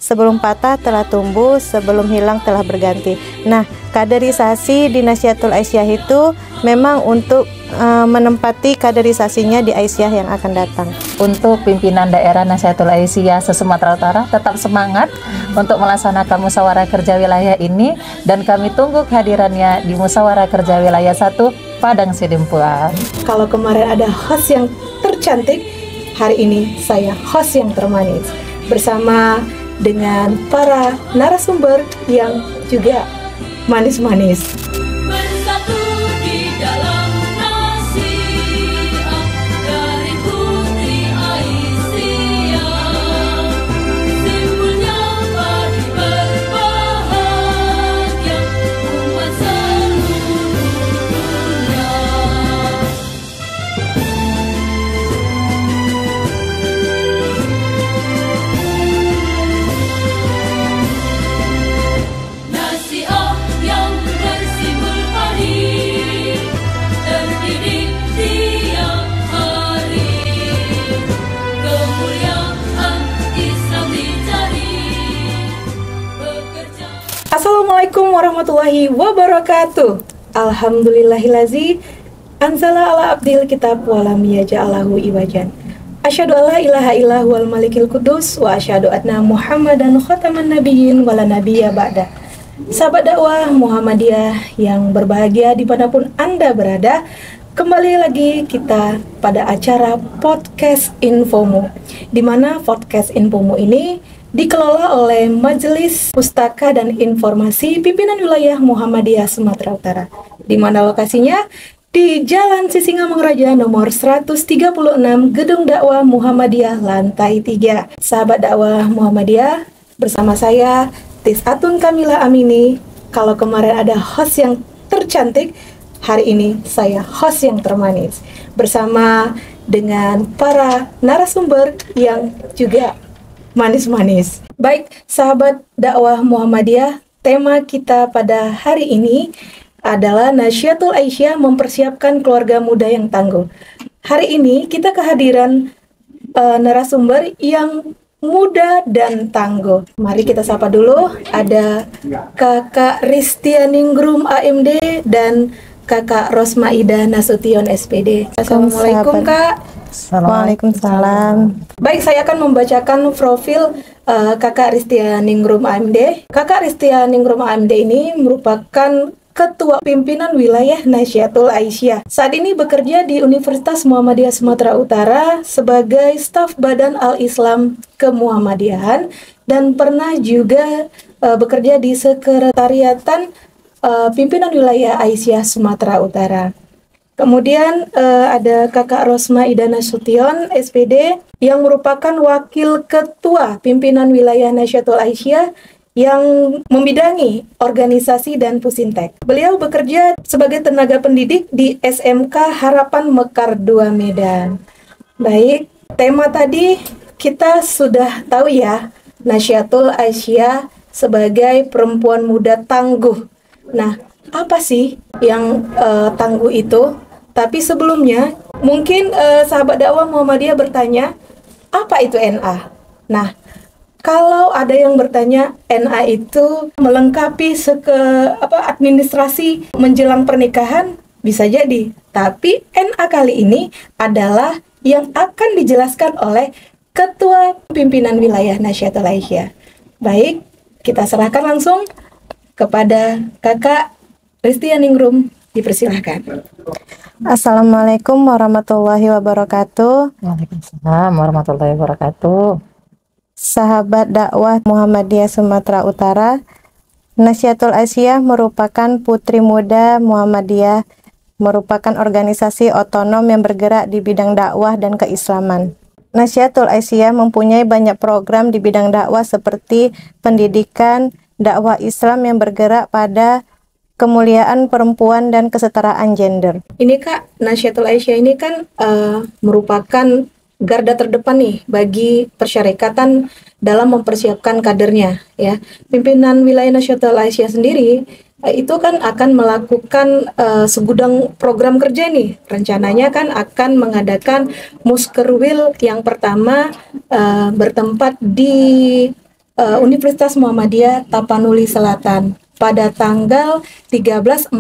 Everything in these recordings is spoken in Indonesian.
sebelum patah telah tumbuh, sebelum hilang telah berganti. Nah, kaderisasi di Nahdlatul Aisyah itu memang untuk menempati kaderisasinya di Aisyah yang akan datang. Untuk pimpinan daerah Nahdlatul Aisyah se-Sumatera Utara tetap semangat untuk melaksanakan musyawarah kerja wilayah ini, dan kami tunggu kehadirannya di musyawarah kerja wilayah 1 Padang Sidempuan. Kalau kemarin ada host yang tercantik, hari ini saya host yang termanis bersama dengan para narasumber yang juga manis-manis. Bersatu di dalam nasihat dari Putri Aisyah, simpulnya padi berbahagia umat seluruhnya. Nasihat yang bersimbol padi, terdidik tiap hari, kemuliaan Islam dicari, bekerja. Assalamualaikum warahmatullahi wabarakatuh. Alhamdulillahillazi anzala ala abdil kitab walam yaja'alahu iwajan. Asyhadu alla ilaha illahu wal malikil kudus wa asyhadu anna Muhammadan khataman nabiyyin wala nabiyya ba'da. Sahabat dakwah Muhammadiyah yang berbahagia dimanapun Anda berada, kembali lagi kita pada acara Podcast Infomu, di mana Podcast Infomu ini dikelola oleh Majelis Pustaka dan Informasi Pimpinan Wilayah Muhammadiyah Sumatera Utara, di mana lokasinya di Jalan Sisingamangaraja nomor 136, Gedung Dakwah Muhammadiyah lantai 3. Sahabat dakwah Muhammadiyah, bersama saya Tisatun Kamila Amini. Kalau kemarin ada host yang tercantik, hari ini saya host yang termanis bersama dengan para narasumber yang juga manis-manis. Baik, sahabat dakwah Muhammadiyah, tema kita pada hari ini adalah Nahdlatul Aisyah mempersiapkan keluarga muda yang tangguh. Hari ini kita kehadiran narasumber yang muda dan tangguh. Mari kita sapa dulu, ada Kakak Ristianingrum AMD dan Kakak Rosmaida Nasution SPD. Assalamualaikum Kak. Waalaikumsalam. Baik, saya akan membacakan profil Kakak Ristianingrum AMD. Kakak Ristianingrum AMD ini merupakan Ketua Pimpinan Wilayah Nahdlatul Aisyah. Saat ini bekerja di Universitas Muhammadiyah Sumatera Utara sebagai staf Badan Al-Islam Kemuhammadiyahan dan pernah juga bekerja di Sekretariatan Pimpinan Wilayah Aisyah Sumatera Utara. Kemudian ada Kakak Rosmaida Nasution SPD yang merupakan Wakil Ketua Pimpinan Wilayah Nahdlatul Aisyah yang membidangi organisasi dan Pusintek. Beliau bekerja sebagai tenaga pendidik di SMK Harapan Mekar 2 Medan. Baik, tema tadi kita sudah tahu ya, Nahdlatul Aisyah sebagai perempuan muda tangguh. Nah, apa sih yang tangguh itu? Tapi sebelumnya, mungkin sahabat dakwah Muhammadiyah bertanya, apa itu NA? Nah, kalau ada yang bertanya, NA itu melengkapi administrasi menjelang pernikahan, bisa jadi. Tapi NA kali ini adalah yang akan dijelaskan oleh Ketua Pimpinan Wilayah Nahdlatul Aisyah. Baik, kita serahkan langsung kepada Kakak Ristianingrum, dipersilahkan. Assalamualaikum warahmatullahi wabarakatuh. Waalaikumsalam warahmatullahi wabarakatuh. Sahabat dakwah Muhammadiyah Sumatera Utara, Nahdlatul Aisyah merupakan putri muda Muhammadiyah, merupakan organisasi otonom yang bergerak di bidang dakwah dan keislaman. Nahdlatul Aisyah mempunyai banyak program di bidang dakwah seperti pendidikan, dakwah Islam yang bergerak pada kemuliaan perempuan dan kesetaraan gender. Ini Kak, Nahdlatul Aisyah ini kan merupakan garda terdepan nih bagi persyarikatan dalam mempersiapkan kadernya ya. Pimpinan wilayah Nahdlatul Aisyah sendiri itu kan akan melakukan segudang program kerja nih. Rencananya kan akan mengadakan Muskerwil yang pertama bertempat di Universitas Muhammadiyah Tapanuli Selatan pada tanggal 13-14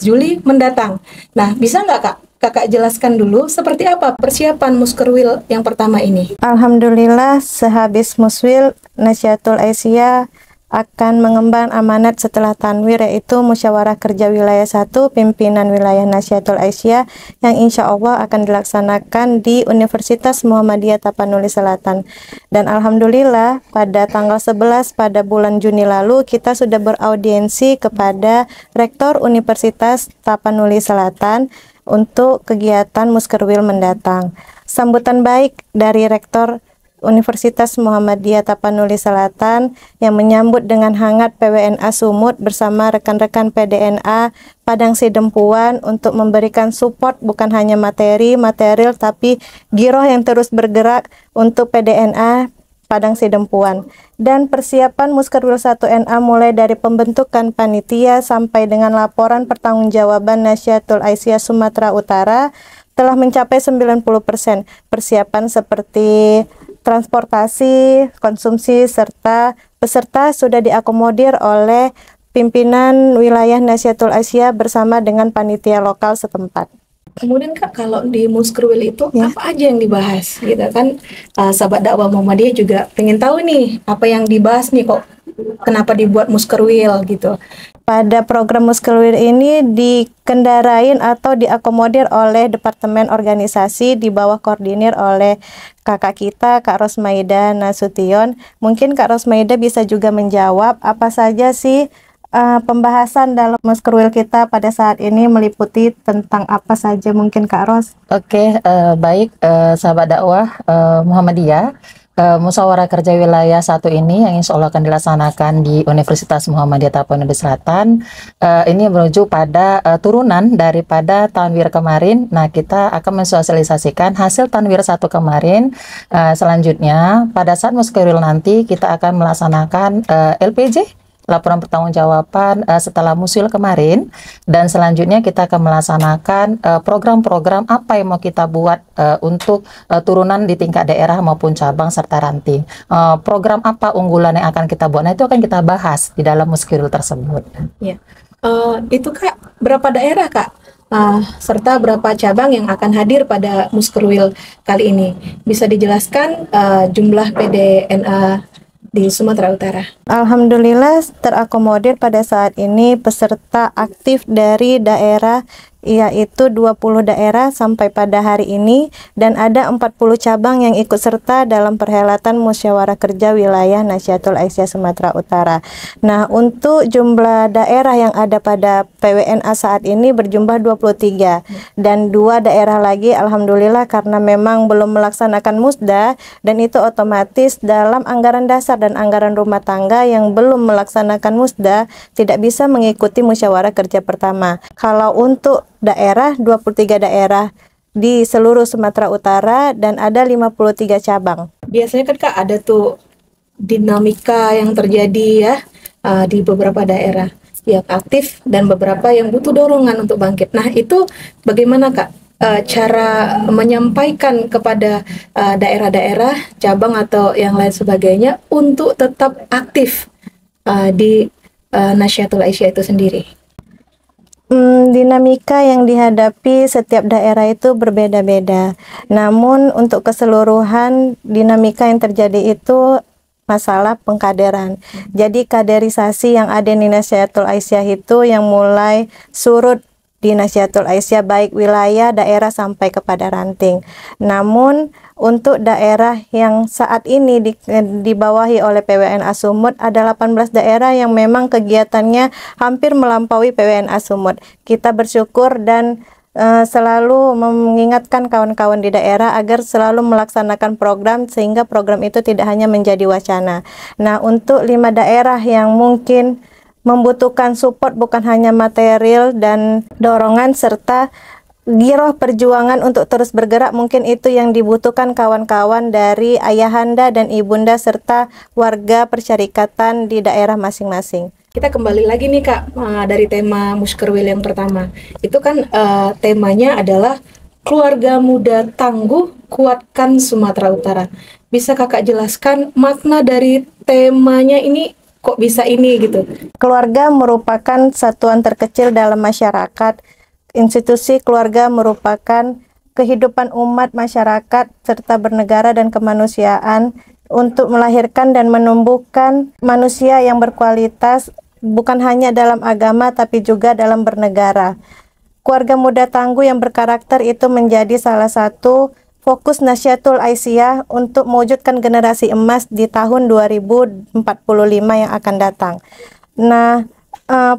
Juli mendatang. Nah, bisa nggak Kak? Kakak jelaskan dulu seperti apa persiapan Muskerwil yang pertama ini. Alhamdulillah, sehabis Muswil, Nasyatul Aisyah akan mengemban amanat setelah tanwir, yaitu Musyawarah Kerja Wilayah 1 Pimpinan Wilayah Nasyatul Aisyah yang insya Allah akan dilaksanakan di Universitas Muhammadiyah Tapanuli Selatan. Dan Alhamdulillah pada tanggal 11 pada bulan Juni lalu kita sudah beraudiensi kepada Rektor Universitas Tapanuli Selatan untuk kegiatan Muskerwil mendatang. Sambutan baik dari Rektor Universitas Muhammadiyah Tapanuli Selatan yang menyambut dengan hangat PWNA Sumut bersama rekan-rekan PDNA Padang Sidempuan untuk memberikan support bukan hanya material tapi giroh yang terus bergerak untuk PDNA Padang Sidempuan. Dan persiapan Muskerwil 1NA mulai dari pembentukan panitia sampai dengan laporan pertanggungjawaban Nasyatul Aisyah Sumatera Utara telah mencapai 90%. Persiapan seperti transportasi, konsumsi, serta peserta sudah diakomodir oleh pimpinan wilayah Nasyatul Aisyah bersama dengan panitia lokal setempat. Kemudian Kak, kalau di Muskerwil itu apa aja yang dibahas gitu kan? Sahabat dakwah Muhammadiyah juga pengen tahu nih apa yang dibahas nih, kok kenapa dibuat Muskerwil gitu. Pada program Muskerwil ini dikendarain atau diakomodir oleh Departemen Organisasi di bawah koordinir oleh kakak kita, Kak Rosmaida Nasution. Mungkin Kak Rosmaida bisa juga menjawab apa saja sih pembahasan dalam Muskerwil kita pada saat ini, meliputi tentang apa saja mungkin Kak Ros? Oke, baik sahabat dakwah Muhammadiyah. Musyawarah Kerja Wilayah 1 ini yang insya Allah akan dilaksanakan di Universitas Muhammadiyah Tapanuli Selatan. Ini menuju pada turunan daripada tanwir kemarin. Nah, kita akan mensosialisasikan hasil tanwir 1 kemarin. Selanjutnya, pada saat Muskerwil nanti kita akan melaksanakan LPJ, laporan pertanggungjawaban setelah Muswil kemarin, dan selanjutnya kita akan melaksanakan program-program apa yang mau kita buat untuk turunan di tingkat daerah maupun cabang serta ranting. Program apa unggulan yang akan kita buat, nah itu akan kita bahas di dalam Muskerwil tersebut. Ya. Itu Kak, berapa daerah Kak? Serta berapa cabang yang akan hadir pada Muskerwil kali ini? Bisa dijelaskan jumlah PDNA di Sumatera Utara? Alhamdulillah terakomodir pada saat ini peserta aktif dari daerah, yaitu 20 daerah sampai pada hari ini, dan ada 40 cabang yang ikut serta dalam perhelatan Musyawarah Kerja Wilayah Nasyatul Aisyah Sumatera Utara. Nah, untuk jumlah daerah yang ada pada PWNA saat ini berjumlah 23, dan 2 daerah lagi alhamdulillah karena memang belum melaksanakan musda, dan itu otomatis dalam anggaran dasar dan anggaran rumah tangga yang belum melaksanakan musda tidak bisa mengikuti musyawarah kerja pertama. Kalau untuk daerah, 23 daerah di seluruh Sumatera Utara dan ada 53 cabang. Biasanya kan Kak ada tuh dinamika yang terjadi ya di beberapa daerah yang aktif dan beberapa yang butuh dorongan untuk bangkit. Nah, itu bagaimana Kak cara menyampaikan kepada daerah-daerah, cabang atau yang lain sebagainya untuk tetap aktif di Nasyatul Aisyah itu sendiri? Dinamika yang dihadapi setiap daerah itu berbeda-beda. Namun untuk keseluruhan dinamika yang terjadi itu masalah pengkaderan. Jadi kaderisasi yang ada di Nasyatul Aisyah itu yang mulai surut di Nasyatul Aisyah, baik wilayah, daerah sampai kepada ranting. Namun untuk daerah yang saat ini dibawahi oleh PWNA Sumut ada 18 daerah yang memang kegiatannya hampir melampaui PWNA Sumut. Kita bersyukur dan selalu mengingatkan kawan-kawan di daerah agar selalu melaksanakan program sehingga program itu tidak hanya menjadi wacana. Nah, untuk 5 daerah yang mungkin membutuhkan support bukan hanya material dan dorongan serta giroh perjuangan untuk terus bergerak, mungkin itu yang dibutuhkan kawan-kawan dari ayahanda dan ibunda serta warga persyarikatan di daerah masing-masing. Kita kembali lagi nih Kak dari tema Muskerwil yang pertama. Itu kan temanya adalah keluarga muda tangguh kuatkan Sumatera Utara. bisa kakak jelaskan makna dari temanya ini kok bisa ini gitu? Keluarga merupakan satuan terkecil dalam masyarakat. Institusi keluarga merupakan kehidupan umat masyarakat serta bernegara dan kemanusiaan untuk melahirkan dan menumbuhkan manusia yang berkualitas bukan hanya dalam agama tapi juga dalam bernegara. Keluarga muda tangguh yang berkarakter itu menjadi salah satu fokus Nasyatul Aisyah untuk mewujudkan generasi emas di tahun 2045 yang akan datang. Nah,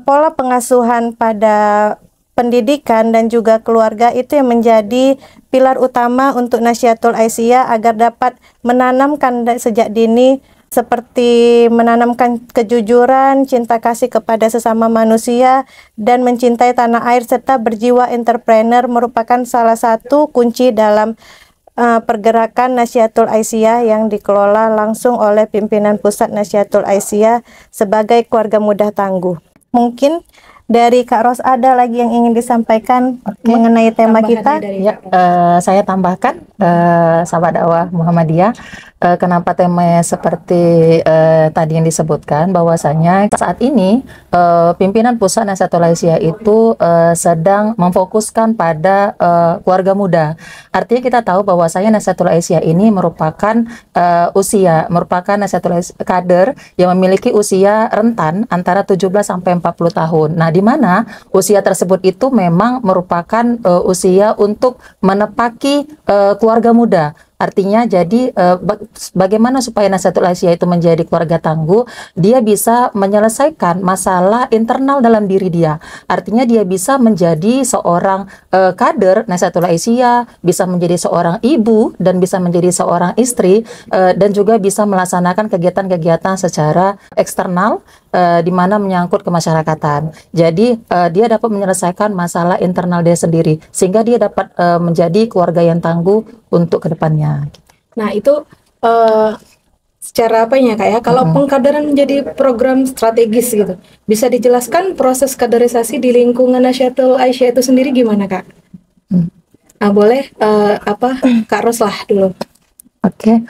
pola pengasuhan pada pendidikan dan juga keluarga itu yang menjadi pilar utama untuk Nasyatul Aisyah agar dapat menanamkan sejak dini seperti menanamkan kejujuran, cinta kasih kepada sesama manusia, dan mencintai tanah air serta berjiwa entrepreneur merupakan salah satu kunci dalam pergerakan Nasyatul Aisyah yang dikelola langsung oleh pimpinan pusat Nasyatul Aisyah sebagai keluarga muda tangguh. Mungkin dari Kak Ros ada lagi yang ingin disampaikan mengenai tema kita? Ya, saya tambahkan sahabat dakwah Muhammadiyah, kenapa temanya seperti tadi yang disebutkan, bahwasanya saat ini pimpinan pusat Nasyatul Aisyah itu sedang memfokuskan pada keluarga muda. Artinya kita tahu bahwasanya Nasyatul Aisyah ini merupakan merupakan Nasyatul Aisyah kader yang memiliki usia rentan antara 17 sampai 40 tahun. Nah, di mana usia tersebut itu memang merupakan usia untuk menepaki keluarga muda. Artinya jadi bagaimana supaya Nasyatul Aisyah itu menjadi keluarga tangguh, dia bisa menyelesaikan masalah internal dalam diri dia. Artinya dia bisa menjadi seorang kader Nasyatul Aisyah, bisa menjadi seorang ibu dan bisa menjadi seorang istri, dan juga bisa melaksanakan kegiatan-kegiatan secara eksternal di mana menyangkut kemasyarakatan. Jadi dia dapat menyelesaikan masalah internal dia sendiri sehingga dia dapat menjadi keluarga yang tangguh untuk kedepannya. Nah, itu secara apanya Kak ya? Kalau pengkaderan menjadi program strategis gitu, bisa dijelaskan proses kaderisasi di lingkungan Nasyatul Aisyah itu sendiri gimana Kak? Boleh Kak Ros lah dulu. Oke.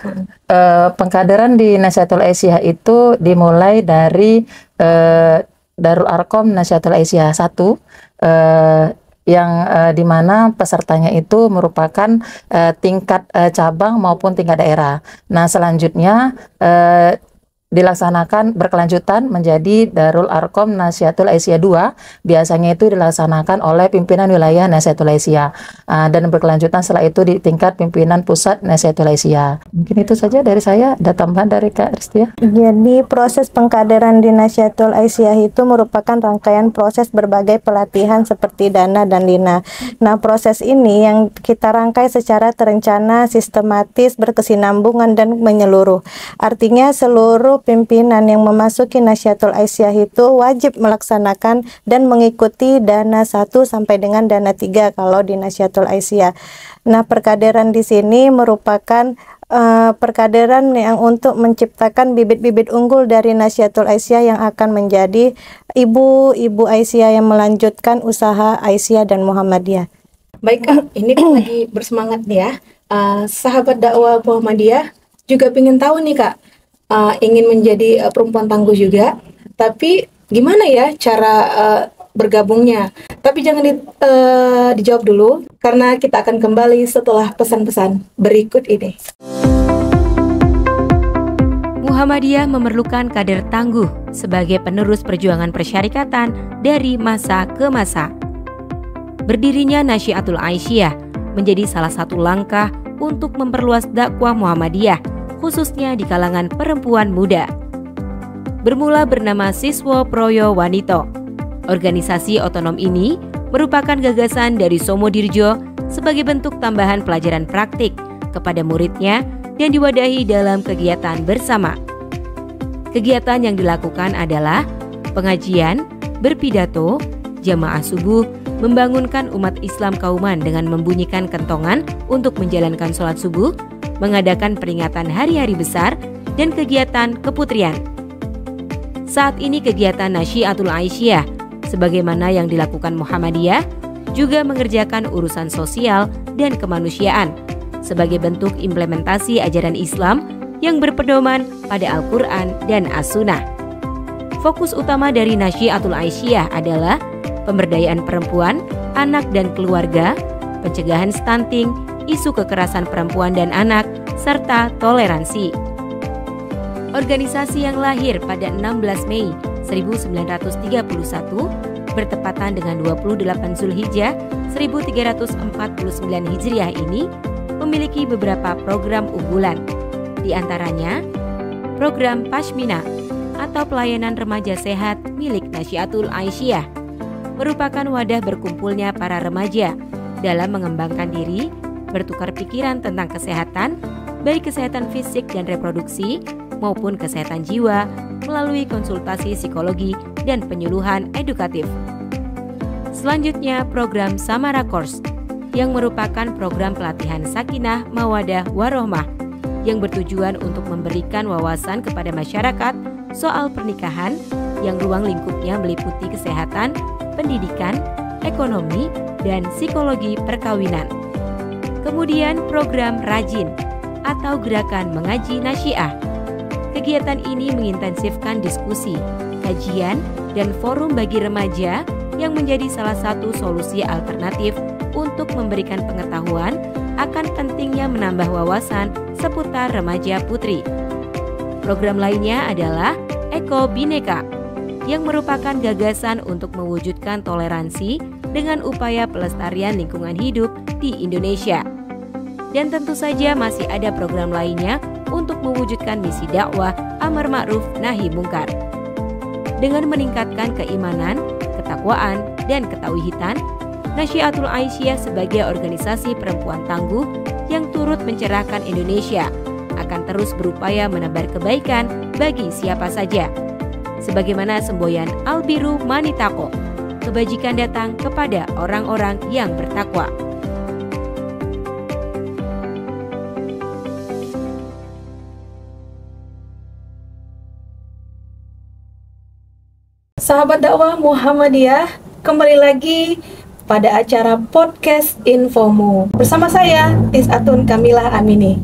Pengkaderan di Nasyatul Aisyah itu dimulai dari Darul Arqam Nasyatul Aisyah 1, yang dimana pesertanya itu merupakan tingkat cabang maupun tingkat daerah. Nah, selanjutnya dilaksanakan berkelanjutan menjadi Darul Arqam Nasyatul Aisyah 2. Biasanya itu dilaksanakan oleh pimpinan wilayah Nasyatul Aisyah, dan berkelanjutan setelah itu di tingkat pimpinan pusat Nasyatul Aisyah. Mungkin itu saja dari saya. Ada tambahan dari Kak Ristia? Jadi proses pengkaderan di Nasyatul Aisyah itu merupakan rangkaian proses berbagai pelatihan seperti Dana dan Lina. Nah, proses ini yang kita rangkai secara terencana, sistematis, berkesinambungan dan menyeluruh. Artinya seluruh pimpinan yang memasuki Nasyatul Aisyah itu wajib melaksanakan dan mengikuti Dana 1 sampai dengan Dana 3 kalau di Nasyatul Aisyah. Nah, perkaderan di sini merupakan perkaderan yang untuk menciptakan bibit-bibit unggul dari Nasyatul Aisyah yang akan menjadi ibu-ibu Aisyah yang melanjutkan usaha Aisyah dan Muhammadiyah. Baik Kak, ini kan lagi bersemangat nih ya. Sahabat dakwah Muhammadiyah juga pengen tahu nih Kak, ingin menjadi perempuan tangguh juga, tapi gimana ya cara bergabungnya? Tapi jangan dijawab dulu, karena kita akan kembali setelah pesan-pesan berikut ini. Muhammadiyah memerlukan kader tangguh sebagai penerus perjuangan persyarikatan dari masa ke masa. Berdirinya Nasyatul Aisyah menjadi salah satu langkah untuk memperluas dakwah Muhammadiyah, khususnya di kalangan perempuan muda. Bermula bernama Siswa Proyo Wanito, organisasi otonom ini merupakan gagasan dari Somo Dirjo sebagai bentuk tambahan pelajaran praktik kepada muridnya dan diwadahi dalam kegiatan bersama. Kegiatan yang dilakukan adalah pengajian, berpidato, jamaah subuh, membangunkan umat Islam kauman dengan membunyikan kentongan untuk menjalankan sholat subuh, mengadakan peringatan hari-hari besar, dan kegiatan keputrian. Saat ini kegiatan Nasyatul Aisyah, sebagaimana yang dilakukan Muhammadiyah, juga mengerjakan urusan sosial dan kemanusiaan sebagai bentuk implementasi ajaran Islam yang berpedoman pada Al-Quran dan As-Sunnah. Fokus utama dari Nasyiatul Aisyah adalah pemberdayaan perempuan, anak dan keluarga, pencegahan stunting, isu kekerasan perempuan dan anak, serta toleransi. Organisasi yang lahir pada 16 Mei 1931 bertepatan dengan 28 Zulhijjah 1349 Hijriah ini memiliki beberapa program unggulan. Di antaranya, program Pashmina atau pelayanan remaja sehat milik Nasyiatul Aisyah merupakan wadah berkumpulnya para remaja dalam mengembangkan diri, bertukar pikiran tentang kesehatan, baik kesehatan fisik dan reproduksi maupun kesehatan jiwa melalui konsultasi psikologi dan penyuluhan edukatif. Selanjutnya, program Samara Course yang merupakan program pelatihan sakinah, mawadah, warohmah yang bertujuan untuk memberikan wawasan kepada masyarakat soal pernikahan yang ruang lingkupnya meliputi kesehatan, pendidikan, ekonomi, dan psikologi perkawinan. Kemudian program Rajin atau Gerakan Mengaji Nasyiah. Kegiatan ini mengintensifkan diskusi, kajian, dan forum bagi remaja yang menjadi salah satu solusi alternatif untuk memberikan pengetahuan akan pentingnya menambah wawasan seputar remaja putri. Program lainnya adalah Eko Bineka yang merupakan gagasan untuk mewujudkan toleransi dengan upaya pelestarian lingkungan hidup di Indonesia. Dan tentu saja masih ada program lainnya untuk mewujudkan misi dakwah amar ma'ruf nahi mungkar. Dengan meningkatkan keimanan, ketakwaan, dan ketauhidan, Nasyiatul Aisyah sebagai organisasi perempuan tangguh yang turut mencerahkan Indonesia akan terus berupaya menebar kebaikan bagi siapa saja. Sebagaimana semboyan Albiru Manitako, kebajikan datang kepada orang-orang yang bertakwa. Sahabat dakwah Muhammadiyah, kembali lagi pada acara podcast Infomu bersama saya Isatun Kamilah Amini.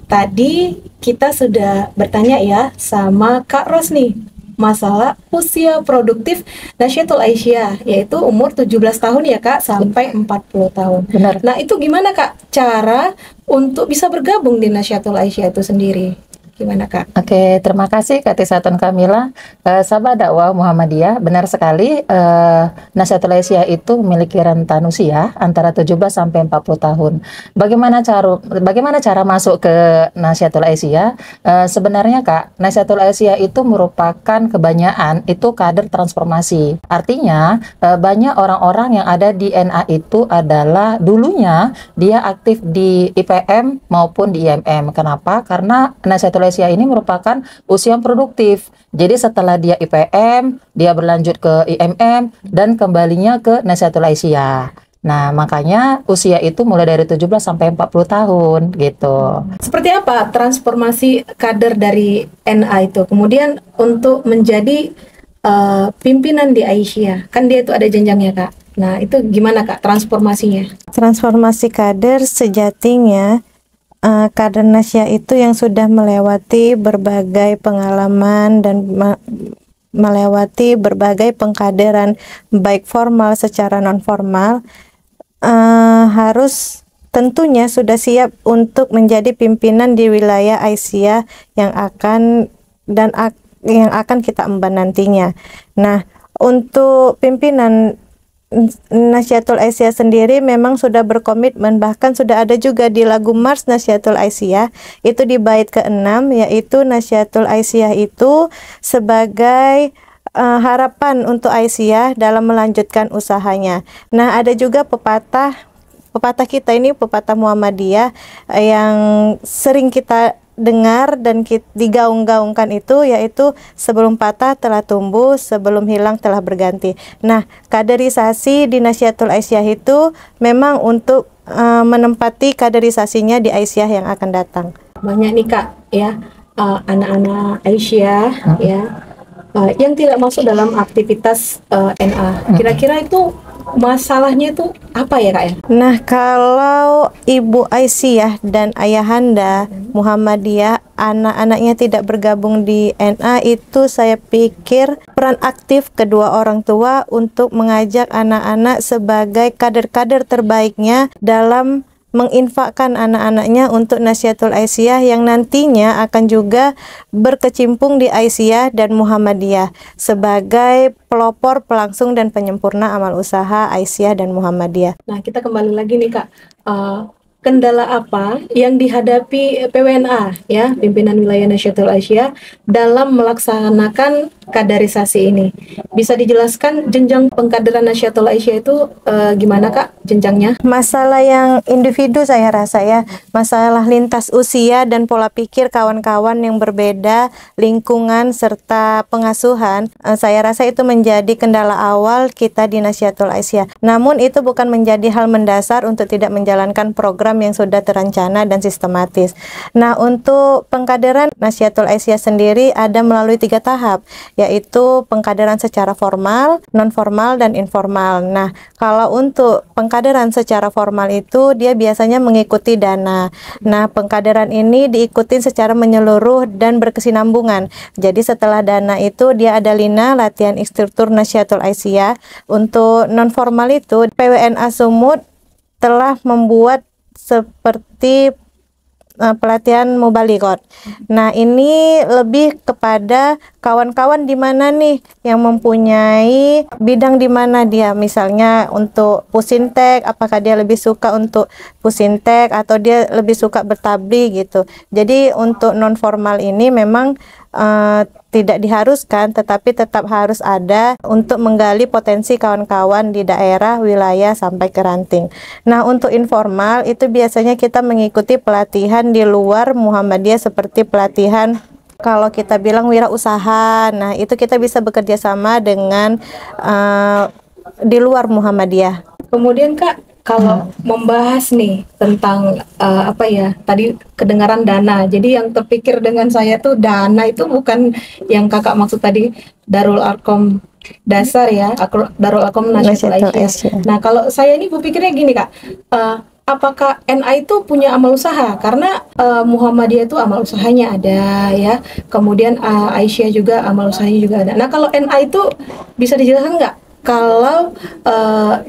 Tadi kita sudah bertanya ya sama Kak Ros nih masalah usia produktif Nasyiatul Aisyah, yaitu umur 17 tahun ya Kak sampai 40 tahun. Benar. Nah, itu gimana Kak cara untuk bisa bergabung di Nasyiatul Aisyah itu sendiri? Gimana Kak? Oke, terima kasih Kak Tisatun Kamila. Sahabat dakwah Muhammadiyah, benar sekali Nasyiatul Aisyah itu memiliki rentan usia antara 17 sampai 40 tahun. Bagaimana cara masuk ke Nasyiatul Aisyah? Sebenarnya Kak, Nasyiatul Aisyah itu merupakan kebanyakan itu kader transformasi. Artinya banyak orang-orang yang ada di NA itu adalah dulunya dia aktif di IPM maupun di IMM. Kenapa? Karena Nasyiatul Aisyah ini merupakan usia yang produktif. Jadi setelah dia IPM, dia berlanjut ke IMM dan kembalinya ke Nasyiatul Aisyah. Nah, makanya usia itu mulai dari 17 sampai 40 tahun gitu. Seperti apa transformasi kader dari NA itu? Kemudian untuk menjadi pimpinan di Aisyah, kan dia itu ada jenjangnya Kak. Nah, itu gimana Kak transformasinya? Transformasi kader sejatinya kader Nasyiah itu yang sudah melewati berbagai pengalaman dan melewati berbagai pengkaderan baik formal secara non formal, harus tentunya sudah siap untuk menjadi pimpinan di wilayah Aisyah yang akan kita emban nantinya. Nah, untuk pimpinan Nasyiatul Aisyah sendiri memang sudah berkomitmen, bahkan sudah ada juga di lagu Mars Nasyiatul Aisyah itu di bait ke-6, yaitu Nasyiatul Aisyah itu sebagai harapan untuk Aisyah dalam melanjutkan usahanya. Nah, ada juga pepatah kita ini, pepatah Muhammadiyah yang sering kita dengar dan digaung-gaungkan itu, yaitu sebelum patah telah tumbuh, sebelum hilang telah berganti. Nah, kaderisasi di Nasyiatul Aisyah itu memang untuk menempati kaderisasinya di Aisyah yang akan datang. Banyak nih Kak ya, anak-anak Aisyah ya yang tidak masuk dalam aktivitas NA. Kira-kira itu masalahnya itu apa ya Kak ya? Nah, kalau Ibu Aisyah dan Ayahanda Muhammadiyah, anak-anaknya tidak bergabung di NA, itu saya pikir peran aktif kedua orang tua untuk mengajak anak-anak sebagai kader-kader terbaiknya dalam menginfakkan anak-anaknya untuk Nasyatul Aisyah yang nantinya akan juga berkecimpung di Aisyah dan Muhammadiyah sebagai pelopor, pelangsung, dan penyempurna amal usaha Aisyah dan Muhammadiyah. Nah, kita kembali lagi nih Kak. Kendala apa yang dihadapi PWNA ya, Pimpinan Wilayah Nasyatul Aisyah dalam melaksanakan kaderisasi ini? Bisa dijelaskan jenjang pengkaderan Nasyatul Aisyah itu gimana Kak jenjangnya? Masalah yang individu saya rasa ya, masalah lintas usia dan pola pikir kawan-kawan yang berbeda, lingkungan serta pengasuhan, saya rasa itu menjadi kendala awal kita di Nasyatul Aisyah. Namun itu bukan menjadi hal mendasar untuk tidak menjalankan program yang sudah terencana dan sistematis. Nah, untuk pengkaderan Nasyatul Aisyah sendiri ada melalui 3 tahap, yaitu pengkaderan secara formal, non formal, dan informal. Nah, kalau untuk pengkaderan secara formal itu dia biasanya mengikuti dana. Nah, pengkaderan ini diikuti secara menyeluruh dan berkesinambungan. Jadi setelah dana itu dia ada lina, latihan instruktur Nasyatul Aisyah. Untuk non formal itu PWNA Sumut telah membuat seperti pelatihan mubalighot. Nah, ini lebih kepada kawan-kawan di mana nih yang mempunyai bidang di mana dia, misalnya untuk pusintek, apakah dia lebih suka untuk pusintek atau dia lebih suka bertabligh gitu. Jadi untuk non formal ini memang tidak diharuskan, tetapi tetap harus ada untuk menggali potensi kawan-kawan di daerah, wilayah, sampai ke ranting. Nah, untuk informal itu biasanya kita mengikuti pelatihan di luar Muhammadiyah seperti pelatihan kalau kita bilang wirausaha. Nah, itu kita bisa bekerja sama dengan di luar Muhammadiyah. Kemudian Kak, kalau membahas nih tentang apa ya, tadi kedengaran dana. Jadi yang terpikir dengan saya tuh dana itu bukan yang Kakak maksud tadi Darul Arkom dasar ya, Darul Arkom Nasyatul Aisyah. Nah, kalau saya ini berpikirnya gini Kak, apakah NA itu punya amal usaha? Karena Muhammadiyah itu amal usahanya ada ya, kemudian Aisyah juga amal usahanya juga ada. Nah, kalau NA itu bisa dijelaskan nggak? Kalau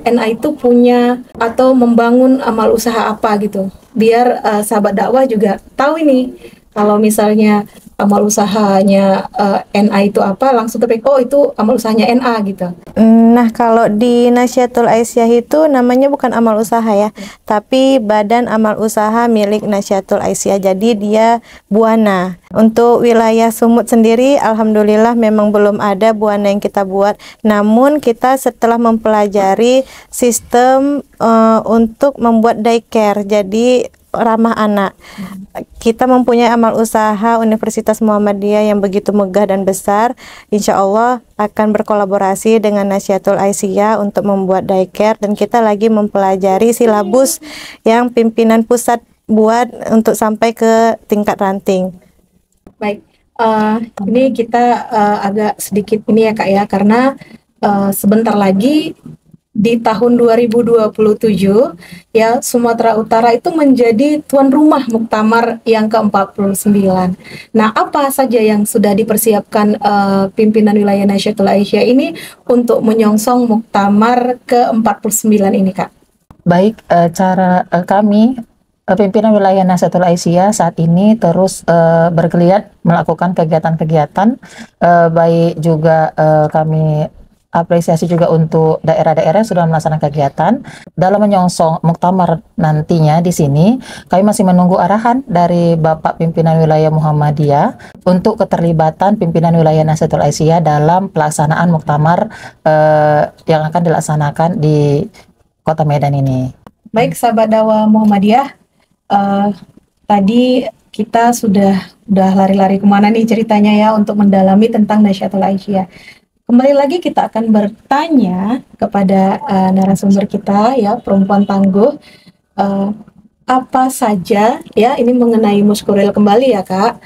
NA itu punya atau membangun amal usaha apa gitu, biar sahabat dakwah juga tahu ini, kalau misalnya amal usahanya NA itu apa, langsung terpikir, oh itu amal usahanya NA gitu. Nah, kalau di Nasyatul Aisyah itu namanya bukan amal usaha ya, tapi badan amal usaha milik Nasyatul Aisyah. Jadi dia buana. Untuk wilayah Sumut sendiri, alhamdulillah memang belum ada buana yang kita buat. Namun kita setelah mempelajari sistem untuk membuat daycare, jadi ramah anak. Kita mempunyai amal usaha Universitas Muhammadiyah yang begitu megah dan besar. Insya Allah akan berkolaborasi dengan Nasyatul Aisyah untuk membuat daycare, dan kita lagi mempelajari silabus yang pimpinan pusat buat untuk sampai ke tingkat ranting. Baik, ini kita agak sedikit ini ya Kak ya, karena sebentar lagi di tahun 2027 ya, Sumatera Utara itu menjadi tuan rumah Muktamar yang ke-49. Nah, apa saja yang sudah dipersiapkan pimpinan wilayah Nasyatul Aisyah ini untuk menyongsong Muktamar ke-49 ini Kak? Baik, cara kami pimpinan wilayah Nasyatul Aisyah saat ini terus bergeliat melakukan kegiatan-kegiatan, baik juga kami apresiasi juga untuk daerah-daerah yang sudah melaksanakan kegiatan dalam menyongsong Muktamar nantinya. Di sini kami masih menunggu arahan dari Bapak Pimpinan Wilayah Muhammadiyah untuk keterlibatan pimpinan wilayah Nasyatul Aisyah dalam pelaksanaan Muktamar yang akan dilaksanakan di Kota Medan ini. Baik, sahabat dakwah Muhammadiyah, tadi kita sudah lari-lari kemana nih ceritanya ya untuk mendalami tentang Nasyatul Aisyah. Kembali lagi kita akan bertanya kepada narasumber kita ya, perempuan tangguh, apa saja ya, ini mengenai Muskuril kembali ya Kak,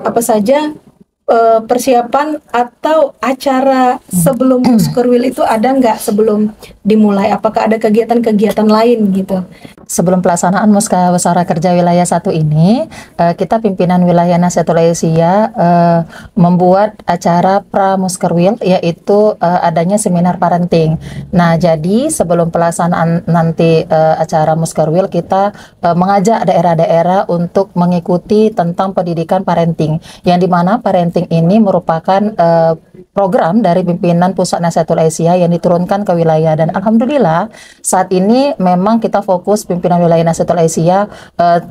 apa saja persiapan atau acara sebelum Muskerwil itu ada nggak sebelum dimulai? Apakah ada kegiatan-kegiatan lain gitu? Sebelum pelaksanaan Musyawarah Kerja Wilayah 1 ini, kita pimpinan wilayah Nahdlatul Aisyah membuat acara Muskerwil, yaitu adanya seminar parenting. Nah, jadi sebelum pelaksanaan nanti acara Muskerwil, kita mengajak daerah-daerah untuk mengikuti tentang pendidikan parenting, yang dimana parenting ini merupakan program dari pimpinan Pusat Nahdlatul Aisyah yang diturunkan ke wilayah. Dan alhamdulillah saat ini memang kita fokus pimpinan wilayah Nahdlatul Aisyah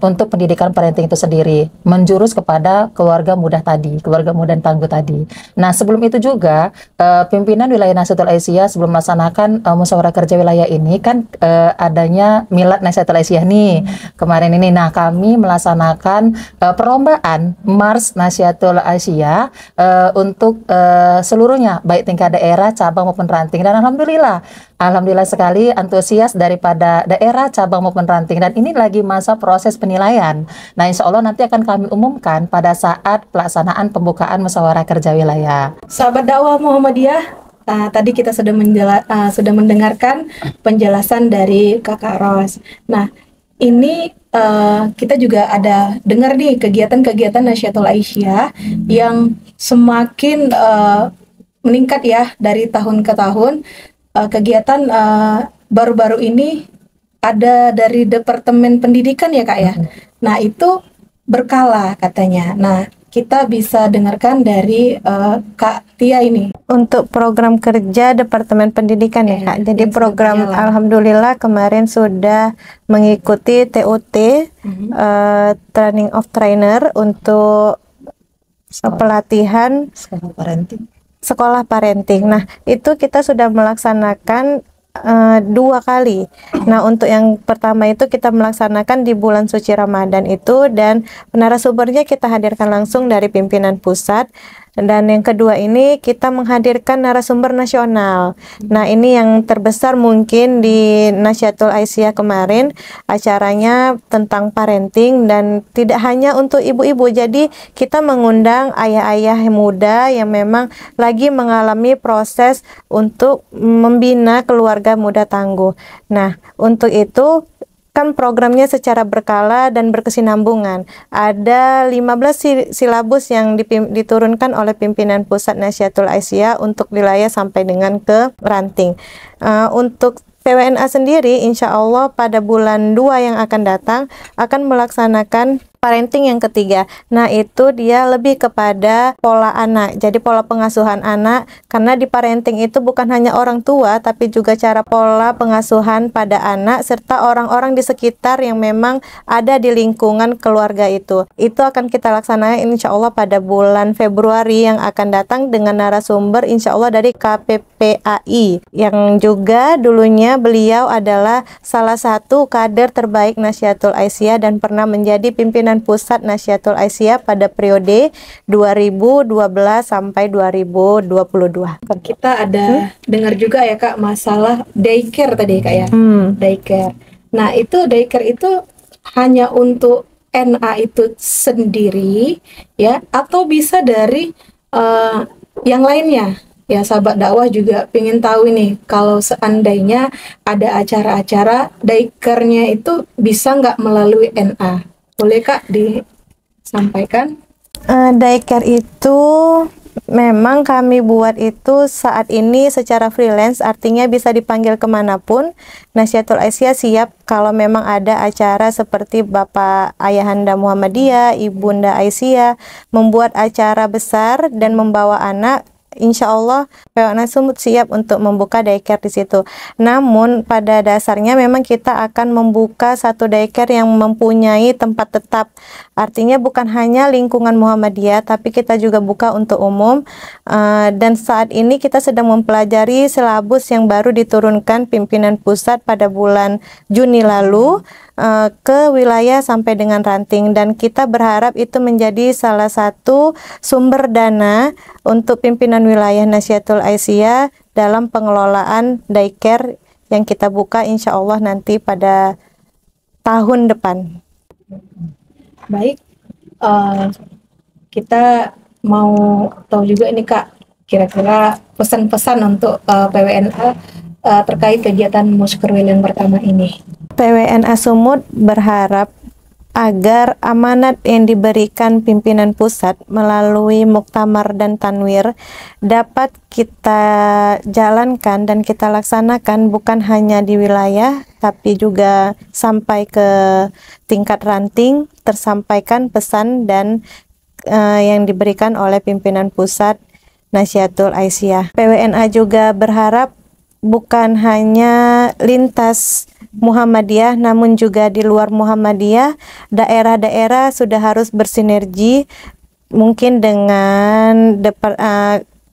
untuk pendidikan parenting itu sendiri, menjurus kepada keluarga muda tadi, keluarga muda dan tangguh tadi. Nah, sebelum itu juga pimpinan wilayah Nahdlatul Aisyah sebelum melaksanakan musyawarah kerja wilayah ini kan adanya Milad Nahdlatul Aisyah nih kemarin ini. Nah, kami melaksanakan perlombaan Mars Nahdlatul Aisyah untuk seluruhnya, baik tingkat daerah, cabang maupun ranting. Dan alhamdulillah sekali antusias daripada daerah, cabang maupun ranting. Dan ini lagi masa proses penilaian. Nah, insya Allah nanti akan kami umumkan pada saat pelaksanaan pembukaan musyawarah kerja wilayah. Sahabat dakwah Muhammadiyah, tadi kita sudah mendengarkan penjelasan dari Kakak Ros. Nah, ini kita juga ada dengar nih kegiatan-kegiatan Nahdlatul Aisyah yang semakin meningkat ya dari tahun ke tahun. Kegiatan baru-baru ini ada dari Departemen Pendidikan ya Kak ya. Nah, itu berkala katanya. Nah, kita bisa dengarkan dari Kak Tia ini. Untuk program kerja Departemen Pendidikan ya Kak. Jadi program alhamdulillah kemarin sudah mengikuti TOT, Training of Trainer untuk pelatihan sekolah parenting. Nah, itu kita sudah melaksanakan 2 kali. Nah, untuk yang pertama itu kita melaksanakan di bulan suci Ramadan itu, dan narasumbernya kita hadirkan langsung dari pimpinan pusat. Dan yang kedua ini kita menghadirkan narasumber nasional. Nah, ini yang terbesar mungkin di Nahdlatul Aisyah kemarin, acaranya tentang parenting dan tidak hanya untuk ibu-ibu. Jadi kita mengundang ayah-ayah muda yang memang lagi mengalami proses untuk membina keluarga muda tangguh. Nah, untuk itu kan programnya secara berkala dan berkesinambungan. Ada 15 silabus yang diturunkan oleh pimpinan Pusat Nahdlatul Aisyah untuk wilayah sampai dengan ke ranting. Untuk PWNA sendiri, insya Allah pada bulan 2 yang akan datang akan melaksanakan parenting yang ketiga. Nah, itu dia lebih kepada pola anak, jadi pola pengasuhan anak, karena di parenting itu bukan hanya orang tua, tapi juga cara pola pengasuhan pada anak, serta orang-orang di sekitar yang memang ada di lingkungan keluarga itu. Itu akan kita laksanakan insya Allah pada bulan Februari yang akan datang dengan narasumber insya Allah dari KPPAI, yang juga dulunya beliau adalah salah satu kader terbaik Nahdlatul Aisyah dan pernah menjadi pimpinan Pusat Nahdlatul Aisyah pada periode 2012 sampai 2022. Kita ada dengar juga ya Kak masalah daycare tadi Kak ya. Daycare. Nah, itu daycare itu hanya untuk NA itu sendiri ya, atau bisa dari yang lainnya? Ya, sahabat dakwah juga pengen tahu nih, kalau seandainya ada acara-acara daycare-nya itu bisa nggak melalui NA? Boleh Kak disampaikan? Daycare itu memang kami buat itu saat ini secara freelance, artinya bisa dipanggil kemanapun. Nahdlatul Aisyah siap kalau memang ada acara seperti Bapak Ayahanda Muhammadiyah, Ibunda Aisyah membuat acara besar dan membawa anak. Insya Allah PWNA Sumut siap untuk membuka daycare di situ. Namun pada dasarnya memang kita akan membuka satu daycare yang mempunyai tempat tetap. Artinya bukan hanya lingkungan Muhammadiyah, tapi kita juga buka untuk umum. Dan saat ini kita sedang mempelajari silabus yang baru diturunkan pimpinan pusat pada bulan Juni lalu ke wilayah sampai dengan ranting, dan kita berharap itu menjadi salah satu sumber dana untuk pimpinan wilayah Nahdlatul Aisyah dalam pengelolaan daycare yang kita buka insya Allah nanti pada tahun depan. Baik, kita mau tahu juga ini Kak, kira-kira pesan-pesan untuk PWNA terkait kegiatan Muskerwil yang pertama ini. PWNA Sumut berharap agar amanat yang diberikan pimpinan pusat melalui muktamar dan tanwir dapat kita jalankan dan kita laksanakan bukan hanya di wilayah tapi juga sampai ke tingkat ranting, tersampaikan pesan dan yang diberikan oleh pimpinan pusat Nahdlatul Aisyah. PWNA juga berharap bukan hanya lintas Muhammadiyah namun juga di luar Muhammadiyah, daerah-daerah sudah harus bersinergi mungkin dengan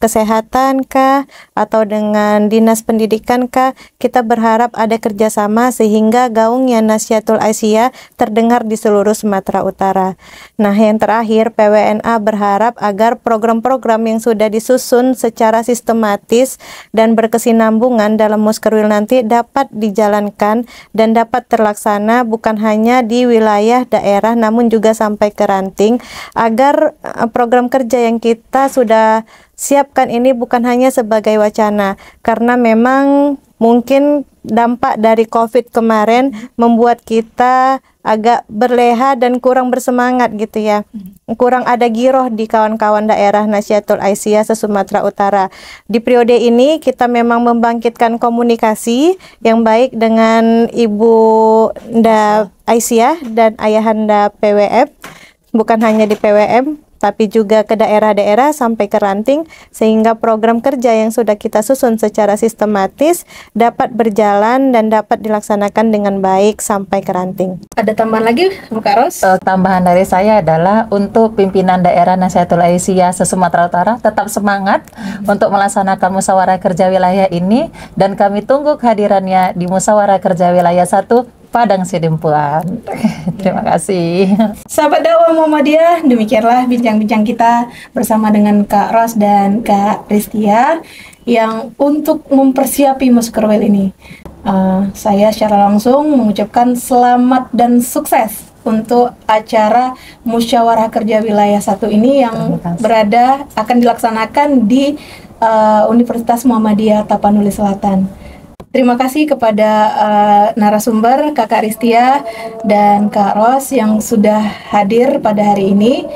kesehatan kah atau dengan dinas pendidikan kah. Kita berharap ada kerjasama sehingga gaungnya Nahdlatul Aisyah terdengar di seluruh Sumatera Utara. Nah, yang terakhir, PWNA berharap agar program-program yang sudah disusun secara sistematis dan berkesinambungan dalam Muskerwil nanti dapat dijalankan dan dapat terlaksana bukan hanya di wilayah daerah namun juga sampai ke ranting, agar program kerja yang kita sudah siapkan ini bukan hanya sebagai wacana, karena memang mungkin dampak dari COVID kemarin membuat kita agak berleha dan kurang bersemangat gitu ya. Kurang ada giroh di kawan-kawan daerah Nahdlatul Aisyah se-Sumatera Utara. Di periode ini kita memang membangkitkan komunikasi yang baik dengan Ibu Nda Aisyah dan Ayahanda PWM, bukan hanya di PWM tapi juga ke daerah-daerah sampai ke ranting, sehingga program kerja yang sudah kita susun secara sistematis dapat berjalan dan dapat dilaksanakan dengan baik sampai ke ranting. Ada tambahan lagi, Kak Ros? Tambahan dari saya adalah untuk pimpinan daerah Nahdlatul Aisyah se-Sumatera Utara tetap semangat untuk melaksanakan musyawarah kerja wilayah ini, dan kami tunggu kehadirannya di musyawarah kerja wilayah 1 Padang Sidempuan. Terima kasih. Sahabat dakwah Muhammadiyah, demikianlah bincang-bincang kita bersama dengan Kak Ros dan Kak Ristia yang untuk mempersiapi Muskerwil ini. Saya secara langsung mengucapkan selamat dan sukses untuk acara Musyawarah Kerja Wilayah 1 ini yang akan dilaksanakan di Universitas Muhammadiyah Tapanuli Selatan. Terima kasih kepada narasumber Kakak Ristia dan Kak Ros yang sudah hadir pada hari ini.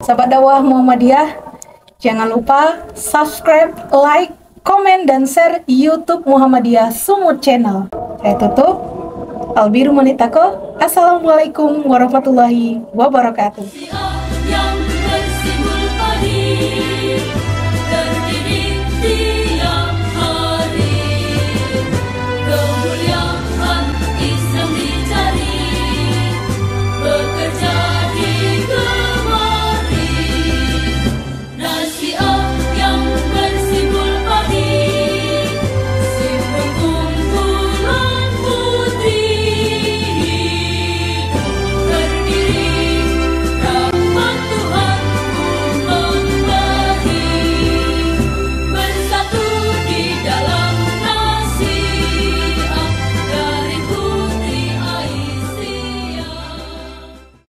Sahabat dakwah Muhammadiyah, jangan lupa subscribe, like, komen, dan share YouTube Muhammadiyah Sumut Channel. Saya tutup. Albiru Manitako. Assalamualaikum warahmatullahi wabarakatuh.